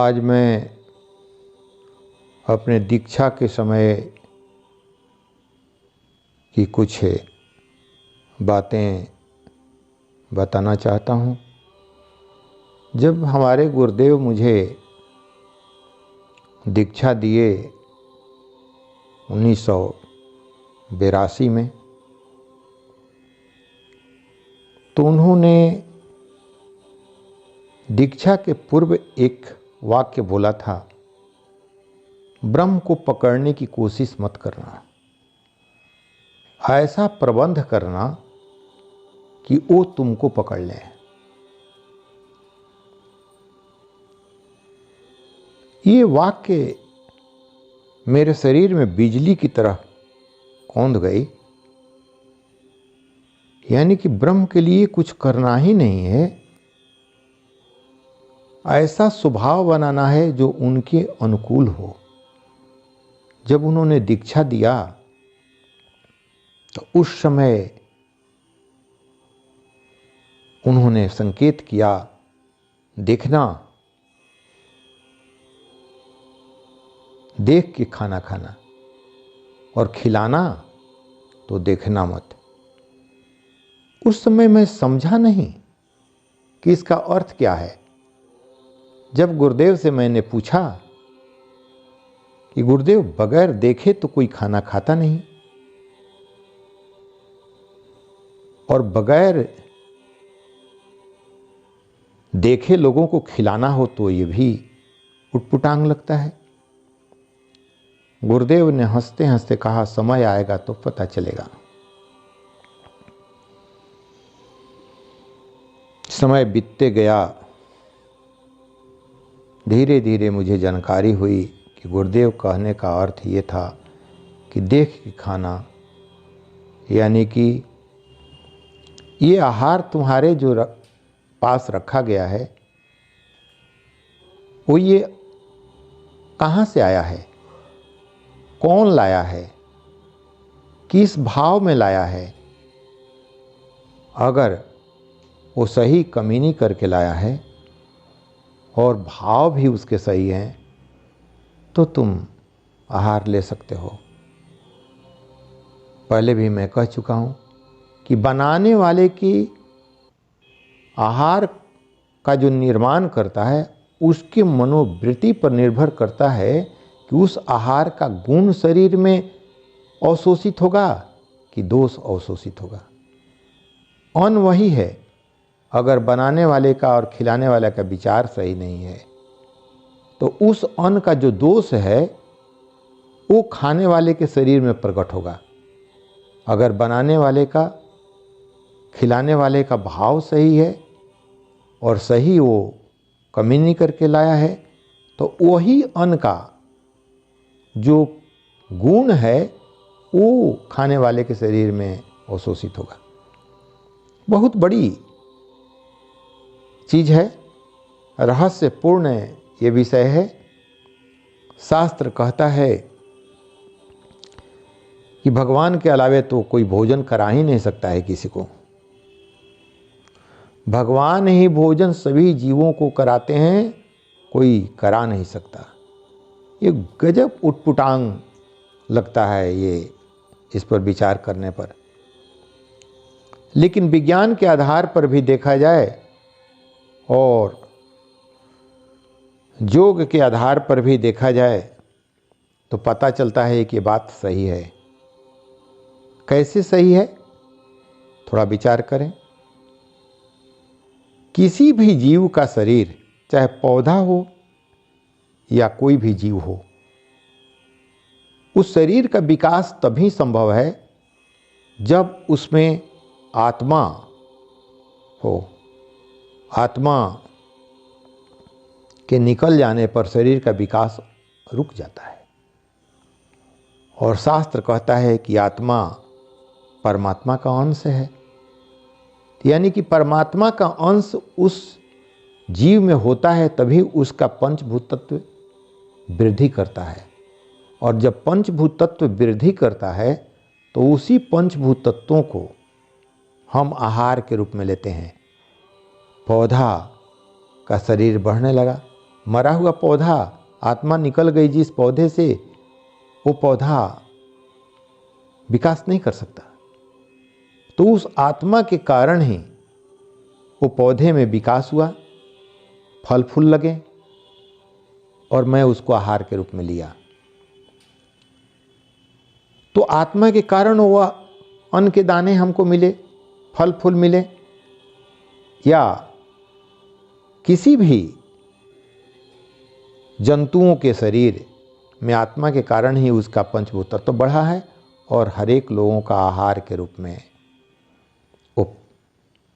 आज मैं अपने दीक्षा के समय की कुछ बातें बताना चाहता हूँ। जब हमारे गुरुदेव मुझे दीक्षा दिए 1982 में, तो उन्होंने दीक्षा के पूर्व एक वाक्य बोला था, ब्रह्म को पकड़ने की कोशिश मत करना, ऐसा प्रबंध करना कि वो तुमको पकड़ ले। ये वाक्य मेरे शरीर में बिजली की तरह कौंध गई। यानी कि ब्रह्म के लिए कुछ करना ही नहीं है, ऐसा स्वभाव बनाना है जो उनके अनुकूल हो। जब उन्होंने दीक्षा दिया तो उस समय उन्होंने संकेत किया, देखना, देख के खाना खाना और खिलाना तो देखना मत। उस समय मैं समझा नहीं कि इसका अर्थ क्या है। जब गुरुदेव से मैंने पूछा कि गुरुदेव, बगैर देखे तो कोई खाना खाता नहीं और बगैर देखे लोगों को खिलाना हो तो ये भी उटपुटांग लगता है। गुरुदेव ने हंसते हंसते कहा, समय आएगा तो पता चलेगा। समय बीतते गया, धीरे धीरे मुझे जानकारी हुई कि गुरुदेव कहने का अर्थ ये था कि देख के खाना, यानी कि ये आहार तुम्हारे जो पास रखा गया है वो ये कहाँ से आया है, कौन लाया है, किस भाव में लाया है। अगर वो सही कमीनी करके लाया है और भाव भी उसके सही हैं तो तुम आहार ले सकते हो। पहले भी मैं कह चुका हूँ कि बनाने वाले की आहार का जो निर्माण करता है उसकी मनोवृत्ति पर निर्भर करता है कि उस आहार का गुण शरीर में अवशोषित होगा कि दोष अवशोषित होगा। अन्न वही है, अगर बनाने वाले का और खिलाने वाले का विचार सही नहीं है तो उस अन्न का जो दोष है वो खाने वाले के शरीर में प्रकट होगा। अगर बनाने वाले का, खिलाने वाले का भाव सही है और सही वो कमीनी करके लाया है तो वही अन्न का जो गुण है वो खाने वाले के शरीर में अवशोषित होगा। बहुत बड़ी चीज है, रहस्यपूर्ण ये विषय है। शास्त्र कहता है कि भगवान के अलावे तो कोई भोजन करा ही नहीं सकता है किसी को। भगवान ही भोजन सभी जीवों को कराते हैं, कोई करा नहीं सकता। ये गजब उटपुटांग लगता है ये, इस पर विचार करने पर। लेकिन विज्ञान के आधार पर भी देखा जाए और योग के आधार पर भी देखा जाए तो पता चलता है कि बात सही है। कैसे सही है, थोड़ा विचार करें। किसी भी जीव का शरीर, चाहे पौधा हो या कोई भी जीव हो, उस शरीर का विकास तभी संभव है जब उसमें आत्मा हो। आत्मा के निकल जाने पर शरीर का विकास रुक जाता है। और शास्त्र कहता है कि आत्मा परमात्मा का अंश है, यानी कि परमात्मा का अंश उस जीव में होता है तभी उसका पंचभूत तत्व वृद्धि करता है। और जब पंचभूत तत्व वृद्धि करता है तो उसी पंचभूत तत्वों को हम आहार के रूप में लेते हैं। पौधा का शरीर बढ़ने लगा, मरा हुआ पौधा, आत्मा निकल गई जिस पौधे से, वो पौधा विकास नहीं कर सकता। तो उस आत्मा के कारण ही वो पौधे में विकास हुआ, फल फूल लगे और मैं उसको आहार के रूप में लिया। तो आत्मा के कारण वह अन्न के दाने हमको मिले, फल फूल मिले, या किसी भी जंतुओं के शरीर में आत्मा के कारण ही उसका पंचभूत तत्व बढ़ा है और हर एक लोगों का आहार के रूप में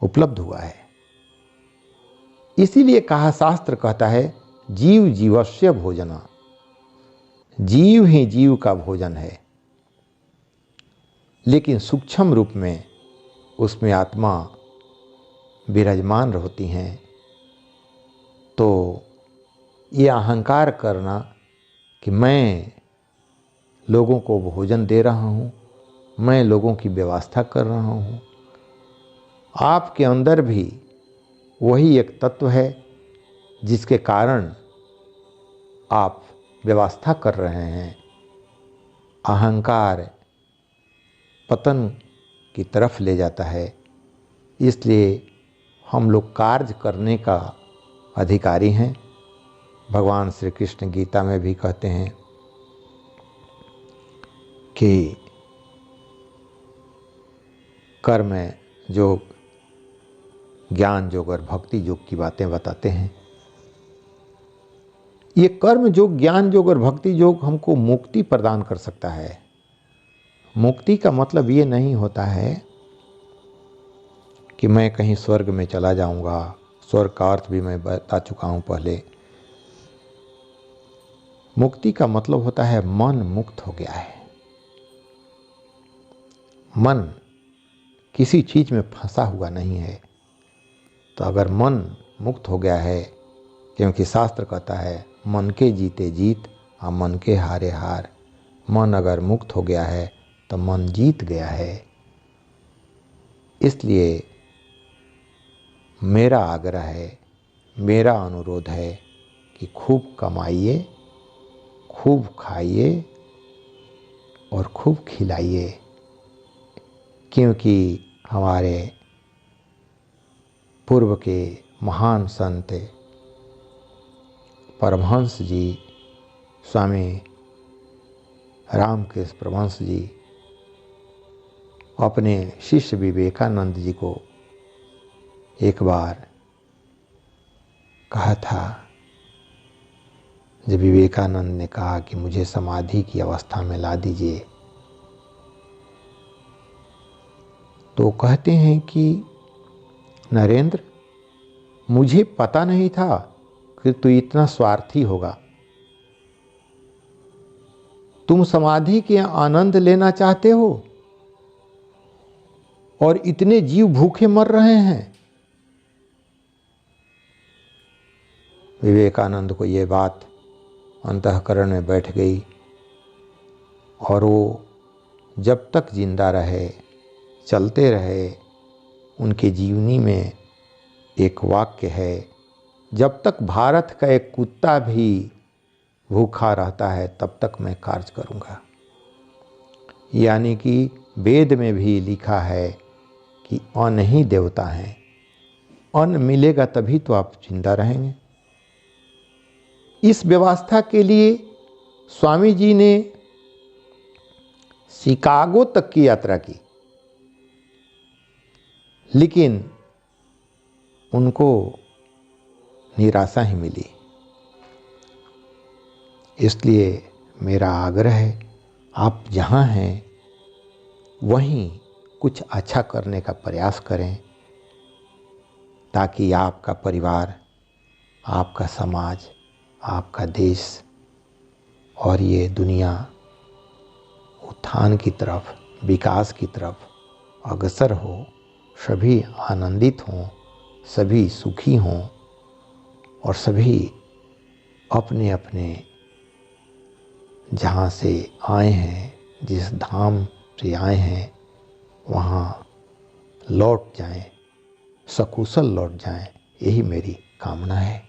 उपलब्ध हुआ है। इसीलिए कहा, शास्त्र कहता है जीव जीवस्य भोजना, जीव ही जीव का भोजन है। लेकिन सूक्ष्म रूप में उसमें आत्मा विराजमान होती हैं। तो ये अहंकार करना कि मैं लोगों को भोजन दे रहा हूँ, मैं लोगों की व्यवस्था कर रहा हूँ, आपके अंदर भी वही एक तत्व है जिसके कारण आप व्यवस्था कर रहे हैं। अहंकार पतन की तरफ ले जाता है। इसलिए हम लोग कार्य करने का अधिकारी हैं। भगवान श्री कृष्ण गीता में भी कहते हैं कि कर्म योग, ज्ञान योग और भक्ति योग की बातें बताते हैं। ये कर्म योग, ज्ञान योग और भक्ति योग हमको मुक्ति प्रदान कर सकता है। मुक्ति का मतलब ये नहीं होता है कि मैं कहीं स्वर्ग में चला जाऊंगा। स्वर्ग का अर्थ भी मैं बता चुका हूं पहले। मुक्ति का मतलब होता है मन मुक्त हो गया है। मन किसी चीज में फंसा हुआ नहीं है। तो अगर मन मुक्त हो गया है, क्योंकि शास्त्र कहता है मन के जीते जीत और मन के हारे हार। मन अगर मुक्त हो गया है तो मन जीत गया है। इसलिए मेरा आग्रह है, मेरा अनुरोध है कि खूब कमाइए, खूब खाइए और खूब खिलाइए। क्योंकि हमारे पूर्व के महान संत परमहंस जी, स्वामी रामकृष्ण परमहंस जी अपने शिष्य विवेकानंद जी को एक बार कहा था, जब विवेकानंद ने कहा कि मुझे समाधि की अवस्था में ला दीजिए, तो कहते हैं कि नरेंद्र, मुझे पता नहीं था कि तू इतना स्वार्थी होगा। तुम समाधि के आनंद लेना चाहते हो और इतने जीव भूखे मर रहे हैं। विवेकानंद को ये बात अंतःकरण में बैठ गई और वो जब तक जिंदा रहे, चलते रहे। उनके जीवनी में एक वाक्य है, जब तक भारत का एक कुत्ता भी भूखा रहता है तब तक मैं कार्य करूंगा। यानी कि वेद में भी लिखा है कि अन्न ही देवता है। अन्न मिलेगा तभी तो आप जिंदा रहेंगे। इस व्यवस्था के लिए स्वामी जी ने शिकागो तक की यात्रा की, लेकिन उनको निराशा ही मिली। इसलिए मेरा आग्रह है, आप जहाँ हैं वहीं कुछ अच्छा करने का प्रयास करें, ताकि आपका परिवार, आपका समाज, आपका देश और ये दुनिया उत्थान की तरफ, विकास की तरफ अग्रसर हो। सभी आनंदित हों, सभी सुखी हों और सभी अपने अपने जहाँ से आए हैं, जिस धाम से आए हैं, वहाँ लौट जाएं, सकुशल लौट जाएं। यही मेरी कामना है।